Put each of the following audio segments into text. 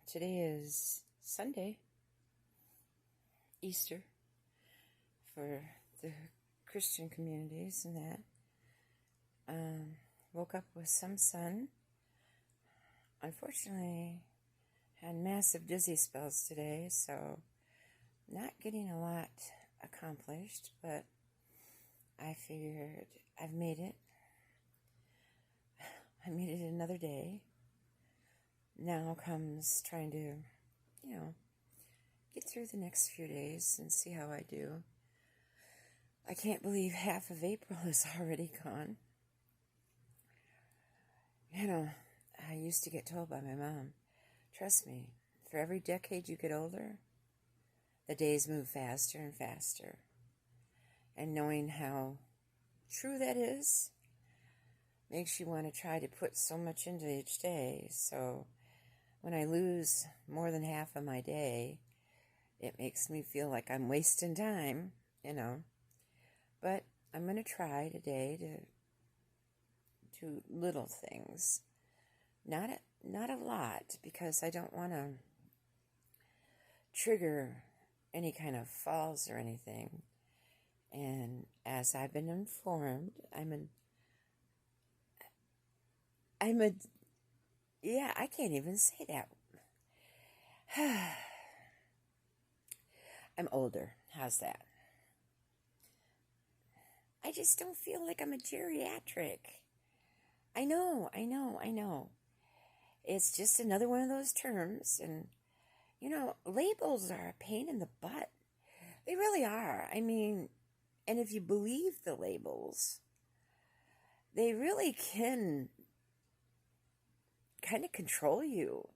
Today is Sunday, Easter, for the Christian communities and that. Woke up with some sun. Unfortunately, had massive dizzy spells today, so not getting a lot accomplished, but I figured I've made it. I made it another day. Now comes trying to, get through the next few days and see how I do. I can't believe half of April is already gone. I used to get told by my mom, trust me, for every decade you get older, the days move faster and faster. And knowing how true that is makes you want to try to put so much into each day. So when I lose more than half of my day, it makes me feel like I'm wasting time, But I'm going to try today to do little things. Not a lot, because I don't want to trigger any kind of falls or anything. And as I've been informed, I can't even say that. I'm older. How's that? I just don't feel like I'm a geriatric. I know. It's just another one of those terms. And, labels are a pain in the butt. They really are. And if you believe the labels, they really can kind of control you.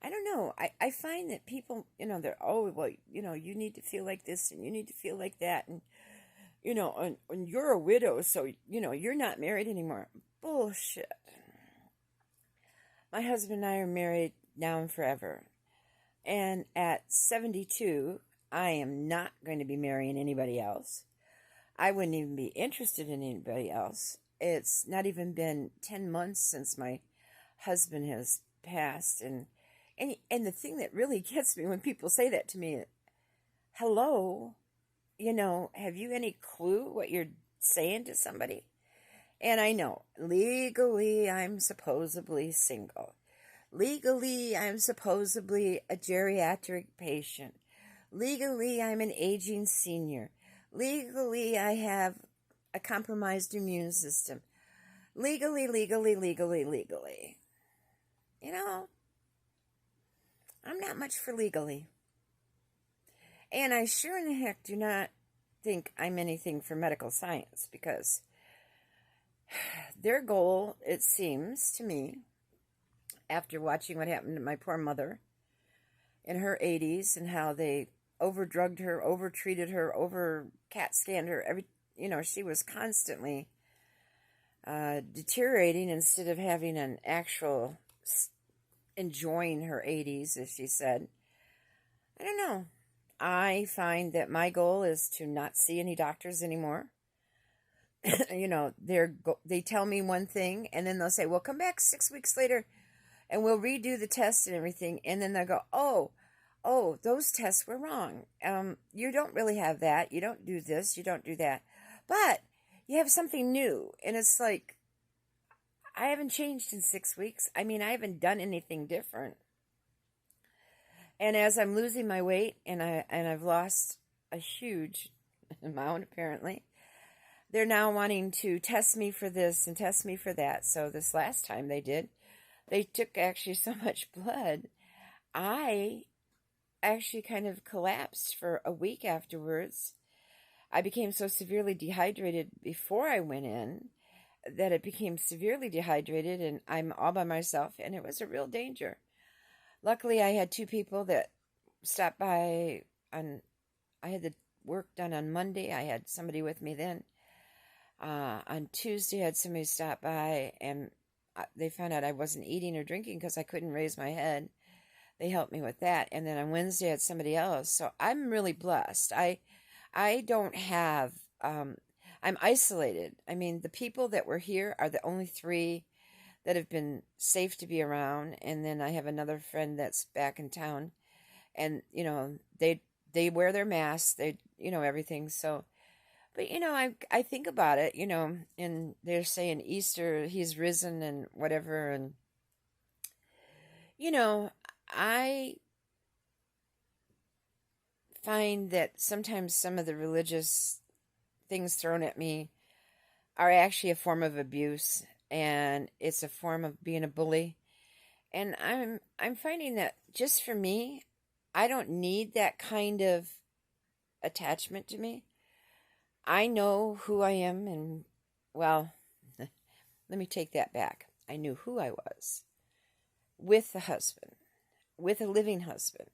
I don't know. I find that people, they're, you need to feel like this and you need to feel like that. And, and you're a widow, so, you're not married anymore. Bullshit. My husband and I are married now and forever. And at 72, I am not going to be marrying anybody else. I wouldn't even be interested in anybody else. It's not even been 10 months since my husband has passed. And the thing that really gets me when people say that to me, hello, have you any clue what you're saying to somebody? And I know, legally, I'm supposedly single. Legally, I'm supposedly a geriatric patient. Legally, I'm an aging senior. Legally, I have a compromised immune system. Legally. I'm not much for legally. And I sure in the heck do not think I'm anything for medical science, because their goal, it seems to me, after watching what happened to my poor mother in her 80s and how they overdrugged her, overtreated her, over CAT scanned her, she was constantly deteriorating instead of having an actual enjoying her 80s, as she said. I don't know. I find that my goal is to not see any doctors anymore. They tell me one thing, and then they'll say, well, come back 6 weeks later and we'll redo the test and everything. And then they'll go, oh, those tests were wrong. You don't really have that. You don't do this. You don't do that. But you have something new. And it's like, I haven't changed in 6 weeks. I haven't done anything different. And as I'm losing my weight, and I've lost a huge amount, apparently, they're now wanting to test me for this and test me for that. So this last time they took actually so much blood. I actually kind of collapsed for a week afterwards. I became so severely dehydrated before I went in that it became severely dehydrated, and I'm all by myself, and it was a real danger. Luckily, I had two people that stopped by I had the work done on Monday. I had somebody with me then. On Tuesday, I had somebody stop by, and they found out I wasn't eating or drinking because I couldn't raise my head. They helped me with that. And then on Wednesday, I had somebody else. So I'm really blessed. I don't have, I'm isolated. The people that were here are the only three that have been safe to be around, and then I have another friend that's back in town, and they wear their masks, they everything. So, but I think about it, and they're saying Easter, he's risen and whatever, and you know, I find that sometimes some of the religious things thrown at me are actually a form of abuse, and it's a form of being a bully. And I'm finding that just for me, I don't need that kind of attachment to me. I know who I am, and well, let me take that back. I knew who I was with a husband, with a living husband.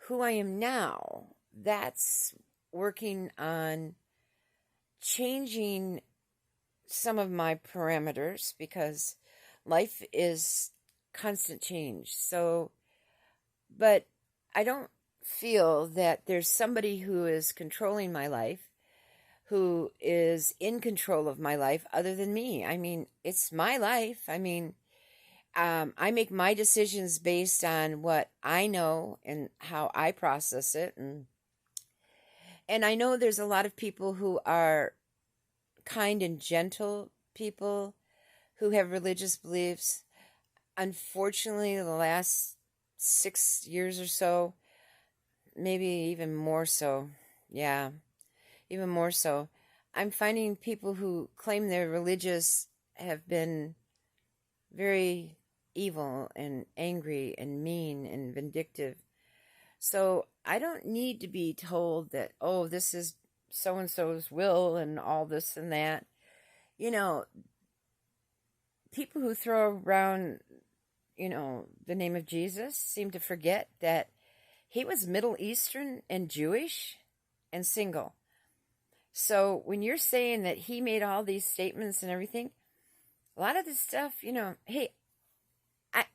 Who I am now, that's working on changing some of my parameters, because life is constant change. So, but I don't feel that there's somebody who is controlling my life, who is in control of my life other than me. I mean, it's my life. I mean, I make my decisions based on what I know and how I process it. And I know there's a lot of people who are kind and gentle people who have religious beliefs. Unfortunately, the last 6 years or so, maybe even more so, yeah, even more so, I'm finding people who claim they're religious have been very evil and angry and mean and vindictive. So I don't need to be told that, oh, this is so and so's will and all this and that. People who throw around, the name of Jesus seem to forget that he was Middle Eastern and Jewish and single. So when you're saying that he made all these statements and everything, a lot of this stuff, hey,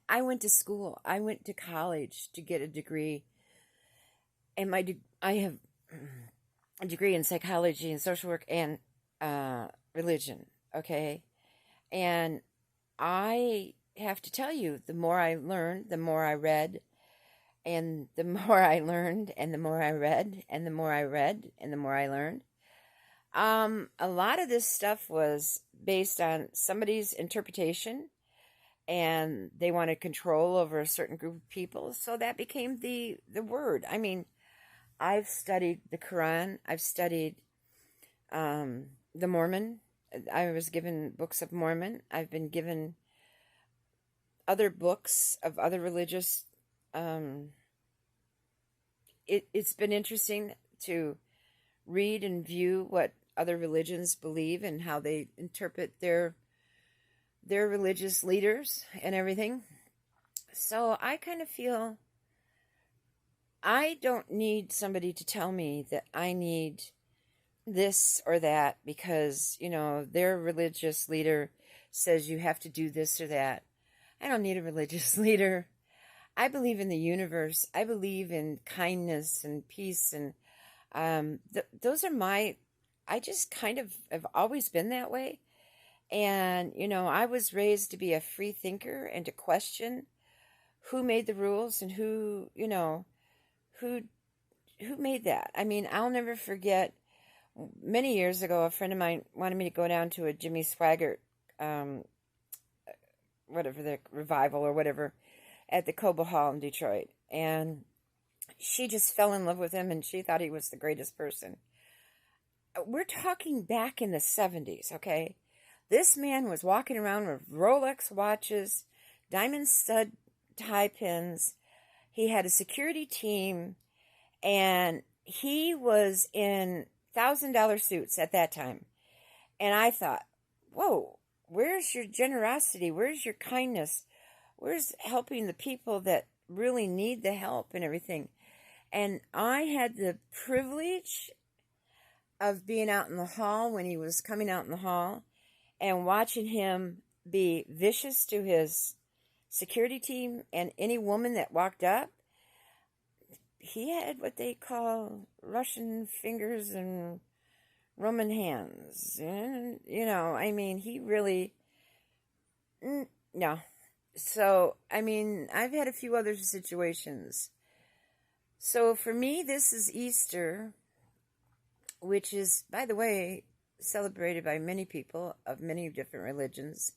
I went to school. I went to college to get a degree. And I have a degree in psychology and social work and religion, okay? And I have to tell you, the more I learned, the more I read, and the more I learned, and the more I read, and the more I read, and the more I learned. A lot of this stuff was based on somebody's interpretation, and they wanted control over a certain group of people, so that became the word. I mean, I've studied the Quran. I've studied the Mormon. I was given books of Mormon. I've been given other books of other religious. It's been interesting to read and view what other religions believe and how they interpret their religious leaders and everything. So I kind of feel I don't need somebody to tell me that I need this or that because, their religious leader says you have to do this or that. I don't need a religious leader. I believe in the universe. I believe in kindness and peace. And those are I just kind of have always been that way. And, I was raised to be a free thinker and to question who made the rules and who made that. I mean, I'll never forget many years ago, a friend of mine wanted me to go down to a Jimmy Swaggart, whatever, the revival or whatever, at the Cobo Hall in Detroit. And she just fell in love with him and she thought he was the greatest person. We're talking back in the 70s, okay? This man was walking around with Rolex watches, diamond stud tie pins. He had a security team, and he was in $1,000 suits at that time. And I thought, whoa, where's your generosity? Where's your kindness? Where's helping the people that really need the help and everything? And I had the privilege of being out in the hall when he was coming out in the hall and watching him be vicious to his security team and any woman that walked up. He had what they call Russian fingers and Roman hands. And, I mean, he really No. So, I mean, I've had a few other situations. So for me, this is Easter, which is, by the way, celebrated by many people of many different religions.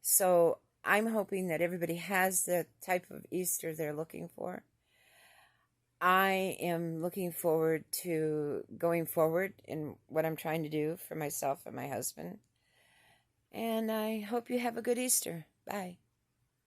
So I'm hoping that everybody has the type of Easter they're looking for. I am looking forward to going forward in what I'm trying to do for myself and my husband. And I hope you have a good Easter. Bye.